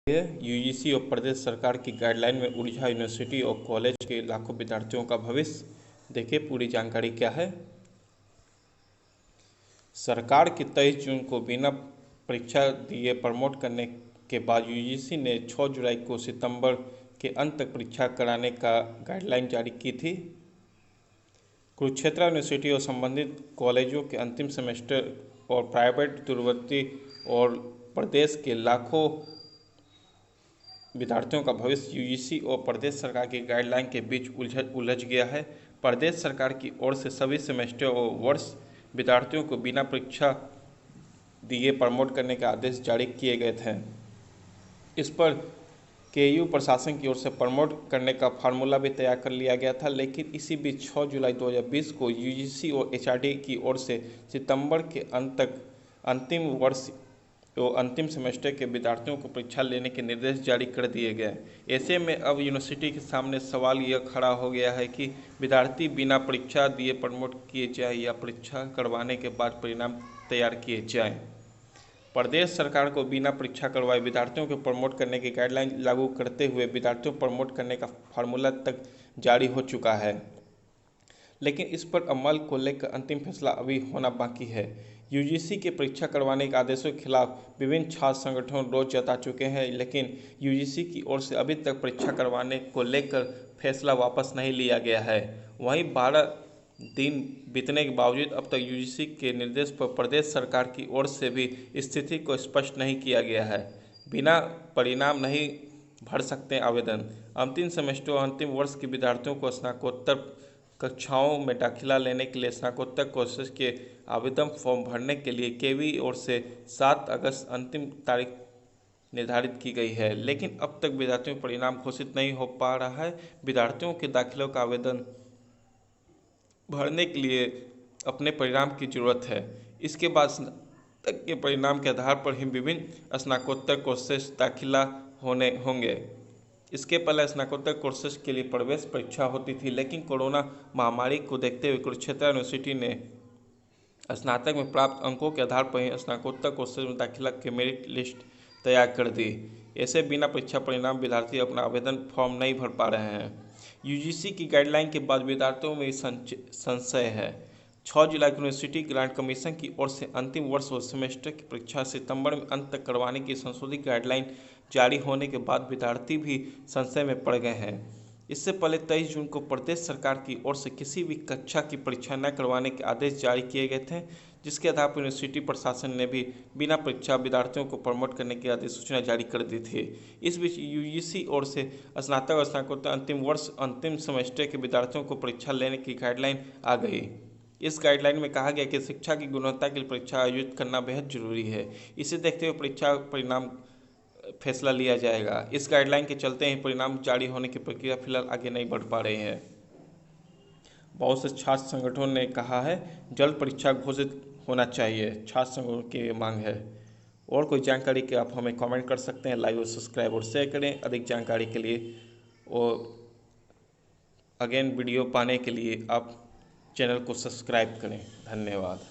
है। यूजीसी और प्रदेश सरकार की गाइडलाइन में उलझा यूनिवर्सिटी और कॉलेज के लाखों विद्यार्थियों का भविष्य। देखिए पूरी जानकारी क्या है। सरकार की 23 जून को बिना परीक्षा दिए प्रमोट करने के बाद यूजीसी ने 6 जुलाई को सितंबर के अंत तक परीक्षा कराने का गाइडलाइन जारी की थी। कुरुक्षेत्र यूनिवर्सिटी और संबंधित कॉलेजों के अंतिम सेमेस्टर और प्राइवेट दूरवर्ती और प्रदेश के लाखों विद्यार्थियों का भविष्य यूजीसी और प्रदेश सरकार की गाइडलाइन के बीच उलझ गया है। प्रदेश सरकार की ओर से सभी सेमेस्टर और वर्ष विद्यार्थियों को बिना परीक्षा दिए प्रमोट करने के आदेश जारी किए गए थे। इस पर केयू प्रशासन की ओर से प्रमोट करने का फार्मूला भी तैयार कर लिया गया था, लेकिन इसी बीच 6 जुलाई 2020 को यूजीसी और एचआरडी की ओर से सितंबर के अंत तक अंतिम वर्ष तो अंतिम सेमेस्टर के विद्यार्थियों को परीक्षा लेने के निर्देश जारी कर दिए गए। ऐसे में अब यूनिवर्सिटी के सामने सवाल यह खड़ा हो गया है कि विद्यार्थी बिना परीक्षा दिए प्रमोट किए जाए या परीक्षा करवाने के बाद परिणाम तैयार किए जाएं। प्रदेश सरकार को बिना परीक्षा करवाए विद्यार्थियों को प्रमोट करने की गाइडलाइन लागू करते हुए विद्यार्थियों को प्रमोट करने का फार्मूला तक जारी हो चुका है, लेकिन इस पर अमल को लेकर अंतिम फैसला अभी होना बाकी है। यूजीसी के परीक्षा करवाने के आदेशों के खिलाफ विभिन्न छात्र संगठन रोष जता चुके हैं, लेकिन यूजीसी की ओर से अभी तक परीक्षा करवाने को लेकर फैसला वापस नहीं लिया गया है। वहीं 12 दिन बीतने के बावजूद अब तक यूजीसी के निर्देश पर प्रदेश सरकार की ओर से भी स्थिति को स्पष्ट नहीं किया गया है। बिना परिणाम नहीं भर सकते आवेदन। अंतिम सेमेस्टर और अंतिम वर्ष के विद्यार्थियों को स्नातकोत्तर कक्षाओं में दाखिला लेने के लिए स्नातकोत्तर कोर्सेज के आवेदन फॉर्म भरने के लिए केवी ओर से 7 अगस्त अंतिम तारीख निर्धारित की गई है, लेकिन अब तक विद्यार्थियों का परिणाम घोषित नहीं हो पा रहा है। विद्यार्थियों के दाखिलों का आवेदन भरने के लिए अपने परिणाम की जरूरत है। इसके बाद स्नातक के परिणाम के आधार पर ही विभिन्न स्नातकोत्तर कोर्सेज दाखिला होंगे। इसके पहले स्नातकोत्तर कोर्सेज के लिए प्रवेश परीक्षा होती थी, लेकिन कोरोना महामारी को देखते हुए कुरुक्षेत्र यूनिवर्सिटी ने स्नातक में प्राप्त अंकों के आधार पर ही स्नातकोत्तर कोर्सेज में दाखिला की मेरिट लिस्ट तैयार कर दी। ऐसे बिना परीक्षा परिणाम विद्यार्थी अपना आवेदन फॉर्म नहीं भर पा रहे हैं। यूजीसी की गाइडलाइन के बाद विद्यार्थियों में संशय है। 6 जुलाई को यूनिवर्सिटी ग्रांट कमीशन की ओर से अंतिम वर्ष और सेमेस्टर की परीक्षा सितंबर में अंत तक करवाने की संशोधित गाइडलाइन जारी होने के बाद विद्यार्थी भी संशय में पड़ गए हैं। इससे पहले 23 जून को प्रदेश सरकार की ओर से किसी भी कक्षा की परीक्षा न करवाने के आदेश जारी किए गए थे, जिसके आधार पर यूनिवर्सिटी प्रशासन ने भी बिना परीक्षा विद्यार्थियों को प्रमोट करने की अधिसूचना जारी कर दी थी। इस बीच यूजीसी ओर से स्नातक और स्नातकोत्तर अंतिम वर्ष अंतिम सेमेस्टर के विद्यार्थियों को परीक्षा लेने की गाइडलाइन आ गई। इस गाइडलाइन में कहा गया कि शिक्षा की गुणवत्ता के लिए परीक्षा आयोजित करना बेहद जरूरी है। इसे देखते हुए परीक्षा परिणाम फैसला लिया जाएगा। इस गाइडलाइन के चलते ही परिणाम जारी होने की प्रक्रिया फिलहाल आगे नहीं बढ़ पा रही है। बहुत से छात्र संगठनों ने कहा है जल्द परीक्षा घोषित होना चाहिए। छात्र संगठनों की मांग है। और कोई जानकारी के आप हमें कमेंट कर सकते हैं। लाइक और सब्सक्राइब और शेयर करें अधिक जानकारी के लिए। और अगेन वीडियो पाने के लिए आप चैनल को सब्सक्राइब करें। धन्यवाद।